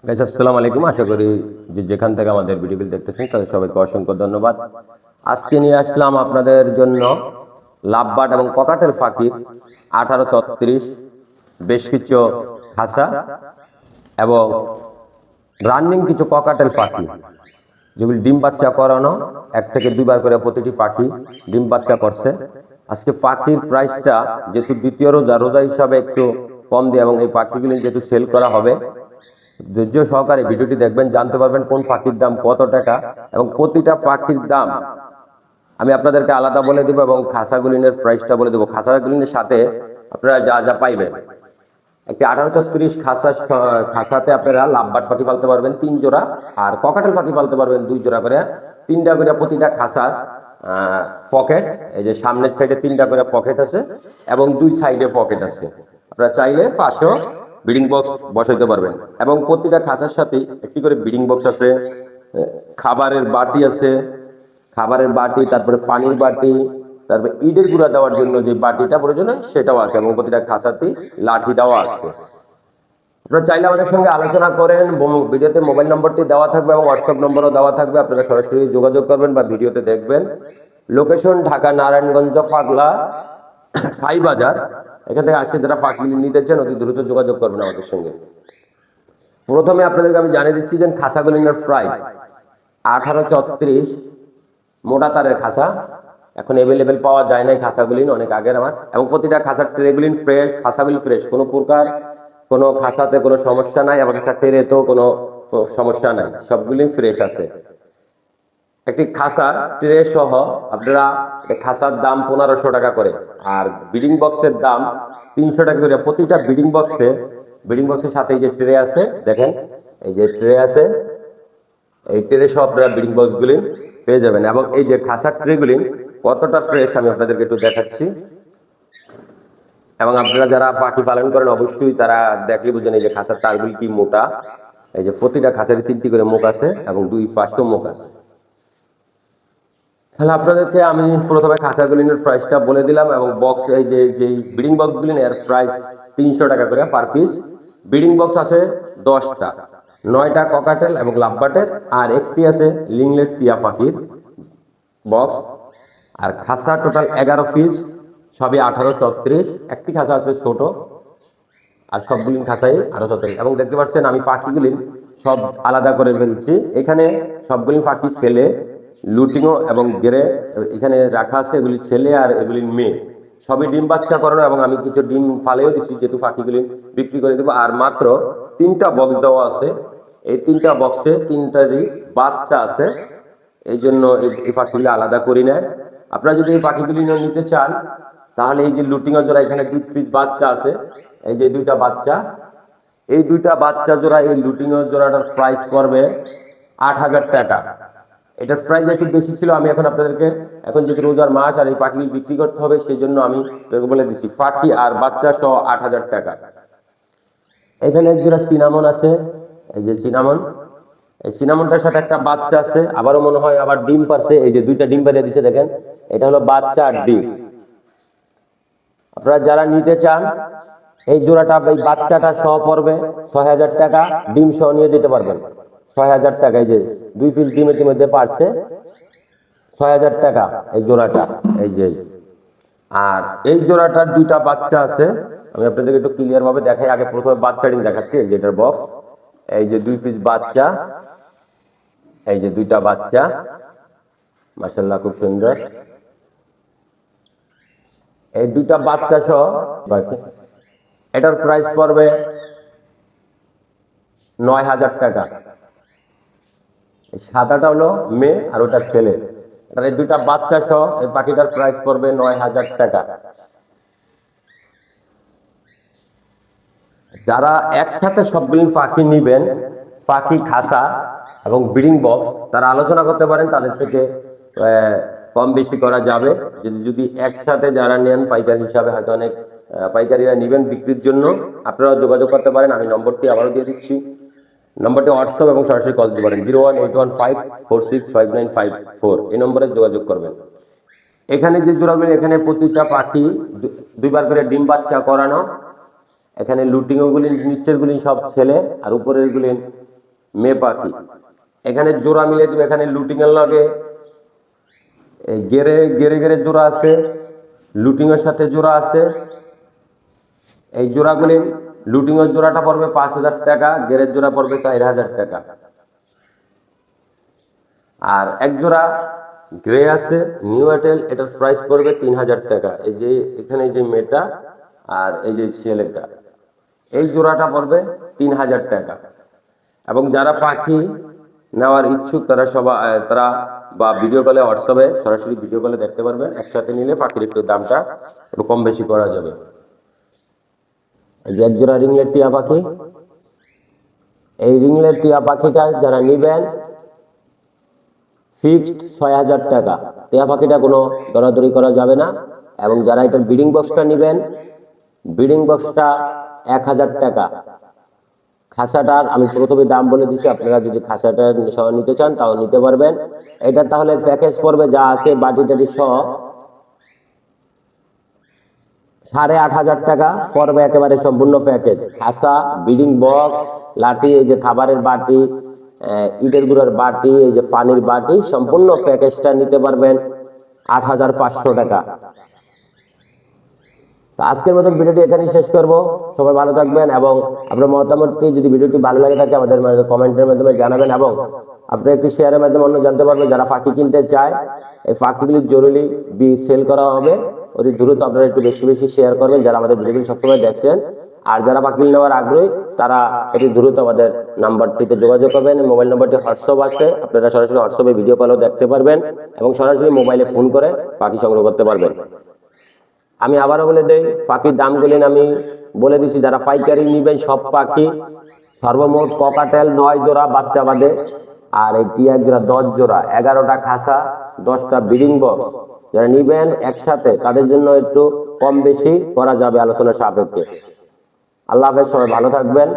Guys আসসালামু আলাইকুম। আশা করি যে যেখান থেকে আমাদের ভিডিওগুলো দেখতেছেন তাদের সবাইকে অসংখ্য ধন্যবাদ। আজকে নিয়ে আসলাম আপনাদের জন্য লাভবার্ড এবং ককাটেল পাখির 1836 বেশ কিছু খাঁচা এবং রানিং কিছু ককাটেল পাখি যেগুলি ডিম বাচ্চা করানো, 1 থেকে 2 বার করে প্রতিটি পাখি ডিম বাচ্চা করছে। আজকে পাখির প্রাইসটা যেহেতু দ্বিতীয় রোজা হিসাবে একটু কম দিয়ে এবং এই পাখিগুলি যেহেতু সেল করা হবে, ধৈর্য সহকারে ভিডিওটি দেখবেন, জানতে পারবেন কোন পাখির দাম কত টাকা এবং প্রতিটা পাখির দাম আমি আপনাদেরকে আলাদা বলে দেবো এবং খাঁচাগুলিনের প্রাইসটা বলে দেবো। খাঁচাগুলিনের সাথে আপনারা যা যা পাইবেন, একটি 1836 খাঁচাতে আপনারা লাভবার্ড পাখি পালতে পারবেন 3 জোড়া, আর ককাটেল পাখি পালতে পারবেন 2 জোড়া করে, 3টা করে প্রতিটা খাঁচার পকেট, এই যে সামনের সাইডে 3টা করে পকেট আছে এবং 2 সাইডে পকেট আছে। আপনারা চাইলে পাশেও ব্রিডিং বক্স বসাইতে পারবেন এবং প্রতিটা খাঁচার সাথে একটি করে ব্রিডিং বক্স আছে, খাবারের বাটি আছে, তারপরে পানির বাটি, তারপরে ইটের গুঁড়া দেওয়ার জন্য যে বাটিটা প্রয়োজন হয় সেটাও আছে এবং প্রতিটা খাঁচাতেই লাঠি দেওয়া আছে। আপনারা চাইলে আমাদের সঙ্গে আলোচনা করেন, ভিডিওতে মোবাইল নম্বরটি দেওয়া থাকবে এবং হোয়াটসঅ্যাপ নম্বরও দেওয়া থাকবে, আপনারা সরাসরি যোগাযোগ করবেন বা ভিডিওতে দেখবেন। লোকেশন ঢাকা নারায়ণগঞ্জ পাগলা সাই বাজার। এখান থেকে আসলে যারা পাখি নিতে চান অতি দ্রুত যোগাযোগ করবেন আমাদের সঙ্গে। প্রথমে আপনাদেরকে আমি জানিয়ে দিচ্ছি যে খাঁচাগুলির প্রাইস 1836 মোটা তারের খাঁচা, এখন অ্যাভেলেবেল পাওয়া যায় না এই খাঁচাগুলি, অনেক আগের আমার, এবং প্রতিটা খাঁচার ট্রেগুলিন ফ্রেশ, খাঁচাগুলি ফ্রেশ, কোনো প্রকার কোনো খাঁচাতে কোনো সমস্যা নাই এবং একটা ট্রেতেও কোনো সমস্যা নাই, সবগুলি ফ্রেশ আছে। একটি খাঁচা ট্রে সহ আপনারা খাঁচার দাম 1500 টাকা করে, আর ব্রিডিং বক্সের দাম 300 টাকা করে। প্রতিটা ব্রিডিং বক্সের সাথে এই যে ট্রে আছে, দেখেন এই যে ট্রে আছে, এই ট্রে সহ আপনারা ব্রিডিং বক্সগুলি পেয়ে যাবেন। এবং এই যে খাঁচার ট্রেগুলি কতটা ফ্রেশ আমি আপনাদেরকে একটু দেখাচ্ছি, এবং আপনারা যারা পাখি পালন করেন অবশ্যই তারা দেখলে বুঝেন এই যে খাঁচার তারগুলি কি মোটা। এই যে প্রতিটা খাঁচারই 3টি করে মুখ আছে এবং 2 পাশেও মুখ আছে। তাহলে আপনাদেরকে আমি প্রথমে খাঁচাগুলির প্রাইসটা বলে দিলাম এবং বক্স, এই যে ব্রিডিং বক্সগুলি এর প্রাইস 300 টাকা করে পার পিস। ব্রিডিং বক্স আছে 10টা, 9টা ককাটেল এবং লাভবার্ডের, আর একটি আছে লিংলেট টিয়া পাখির বক্স। আর খাঁচা টোটাল 11 পিস, সবই 1836। একটি খাঁচা আছে ছোট, আর সবগুলি খাঁচাই 1836। এবং দেখতে পাচ্ছেন আমি পাখিগুলি সব আলাদা করে ফেলছি। এখানে সবগুলি পাখি ছেলে, লুটিংও এবং গেরে এখানে রাখা আছে, এগুলি ছেলে আর এগুলি মেয়ে, সবই ডিম বাচ্চা করানো এবং আমি কিছু ডিম ফালেও দিচ্ছি যেহেতু পাখিগুলি বিক্রি করে দেবো। আর মাত্র 3টা বক্স দেওয়া আছে, এই 3টা বক্সে 3টারই বাচ্চা আছে, এই জন্য এই পাখিগুলি আলাদা করি না। আপনারা যদি এই পাখিগুলি নিতে চান তাহলে এই যে লুটিংও জোড়া, এখানে 2 পিস বাচ্চা আছে, এই যে 2টা বাচ্চা, এই 2টা বাচ্চা জোড়া, এই লুটিংও জোড়াটার প্রাইস পড়বে 8000 টাকা। এটার প্রাইস একটু বেশি ছিল, আমি এখন আপনাদেরকে, এখন যেহেতু রোজার মাস আর এই পাখি বিক্রি করতে হবে সেই জন্য আমি বলে দিচ্ছি পাখি আর বাচ্চা সহ 8000 টাকা। এখানে এক জোড়া সিনামন আছে, এই যে সিনামন, এই সিনামনটার সাথে একটা বাচ্চা আছে, আবারও মনে হয় আবার ডিম পারছে, এই যে 2টা ডিম পারিয়ে দিছে, দেখেন এটা হলো বাচ্চা আর ডিম। আপনারা যারা নিতে চান এই জোড়াটা, এই বাচ্চাটা সহ পড়বে 6000 টাকা, ডিম সহ নিয়ে যেতে পারবেন 6000 টাকা। এই যে 2 পিস ডিম ইতিমধ্যে পারছে, 6000 টাকা এই জোড়াটা। এই যে, আর এই জোড়াটার 2টা বাচ্চা আছে, আমি আপনাদেরকে একটু ক্লিয়ার ভাবে দেখাই। আগে প্রথমে বাচ্চা ডিম দেখাচ্ছি, এই যে এটার বক্স, এই যে 2 পিস বাচ্চা, এই যে 2টা বাচ্চা, মাশাআল্লাহ খুব সুন্দর। এই 2টা বাচ্চা সহ এটার প্রাইস পড়বে 9000 টাকা। সাদাটা হলো মেয়ে আর ওটা ছেলে, এই 2টা বাচ্চা সহ এই পাখিটার প্রাইস পড়বে 9000 টাকা। যারা একসাথে সবগুলি পাখি নিবেন, পাখি, খাঁচা এবং ব্রিডিং বক্স, তারা আলোচনা করতে পারেন, তাদের থেকে কম বেশি করা যাবে। যদি একসাথে যারা নেন পাইকারি হিসাবে, হয়তো অনেক পাইকারিরা নেবেন বিক্রির জন্য, আপনারা যোগাযোগ করতে পারেন। আমি নম্বরটি আবারও দিয়ে দিচ্ছি, নম্বরটি হোয়াটসঅ্যাপ এবং সরাসরি কল দিতে পারেন 01815465954, এই নম্বরে যোগাযোগ করবেন। এখানে যে জোড়াগুলি, এখানে প্রতিটা পাখি 2 বার করে ডিম বাচ্চা করানো, এখানে লুটিংগুলি নিচের গুলি সব ছেলে আর উপরের গুলি মেয়ে পাখি। এখানে জোড়া মিলে দেবে, এখানে লুটিং এর লগে এই গেরে গেরে গেরে জোড়া আছে, লুটিং এর সাথে জোড়া আছে। এই জোড়াগুলি লুটিং এর জোড়াটা পড়বে 5,000 টাকা, গেরের জোড়া পড়বে 4,000 টাকা। আর এক জোড়া গ্রে আছে নিউ এটেল, এটার প্রাইস পড়বে 3,000 টাকা। এই যে এখানে এই যে মেয়েটা আর এই যে ছেলেটা, এই জোড়াটা পড়বে 3,000 টাকা। এবং যারা পাখি নেওয়ার ইচ্ছুক তারা বা ভিডিও কলে, হোয়াটসঅ্যাপে সরাসরি ভিডিও কলে দেখতে পারবেন। একসাথে নিলে পাখির একটু দামটা একটু কম বেশি করা যাবে। এই যে এক জোড়া রিংলেট টিয়া পাখি, এই রিংলেট টিয়া পাখিটা যারা নিবেন ফিক্সড 6,000 টাকা। টিয়া পাখিটা কোনো দরাদরি করা যাবে না। এবং যারা এটার ব্রিডিং বক্সটা নিবেন, ব্রিডিং বক্সটা 1,000 টাকা। খাসাটার আমি প্রথমে দাম বলে দিচ্ছি, আপনারা যদি খাসাটা সহ নিতে চান তাও নিতে পারবেন। এটা তাহলে প্যাকেজ পড়বে যা আছে বাটি টাটি সহ 8,500 টাকা পড়বে, একেবারে সম্পূর্ণ প্যাকেজ। খাসা, ব্রিডিং বক্স, লাঠি, এই যে খাবারের বাটি, ইটের গুঁড়ার বাটি, এই যে পানির বাটি, সম্পূর্ণ প্যাকেজটা নিতে পারবেন 8,500 টাকা। তো আজকের মতন ভিডিওটি এখানেই শেষ করব। সবাই ভালো থাকবেন এবং আপনার মতামতটি যদি ভিডিওটি ভালো লাগে থাকে আমাদের কমেন্টের মাধ্যমে জানাবেন, এবং আপনি একটি শেয়ারের মাধ্যমে অন্য জানতে পারবেন। যারা পাখি কিনতে চায়, এই পাখিগুলি জরুরি সেল করা হবে, অতি দ্রুত আপনারা একটু বেশি বেশি শেয়ার করবেন যারা আমাদের ভিডিওগুলি সবসময় দেখছেন। আর যারা পাখি নেওয়ার আগ্রহী তারা অতি দ্রুত আমাদের নাম্বারটিতে যোগাযোগ করবেন। মোবাইল নাম্বারটি হোয়াটসঅ্যাপ আছে, আপনারা সরাসরি হোয়াটসঅ্যাপে ভিডিও কলও দেখতে পারবেন এবং সরাসরি মোবাইলে ফোন করে পাখি সংগ্রহ করতে পারবেন। আমি আবারও বলে দেই, পাখির দামগুলি আমি বলে দিচ্ছি। যারা পাইকারি নিবেন সব পাখি সর্বমোট ককাটেল 9 জোড়া বাচ্চা বাঁধে, আর এই টিয়া জোড়া 10 জোড়া, 11টা খাসা, 10টা ব্রিডিং বক্স যারা নিবেন একসাথে তাদের জন্য একটু কম বেশি করা যাবে আলোচনা সাপেক্ষে। আল্লাহ হাফেজ, সবাই ভালো থাকবেন।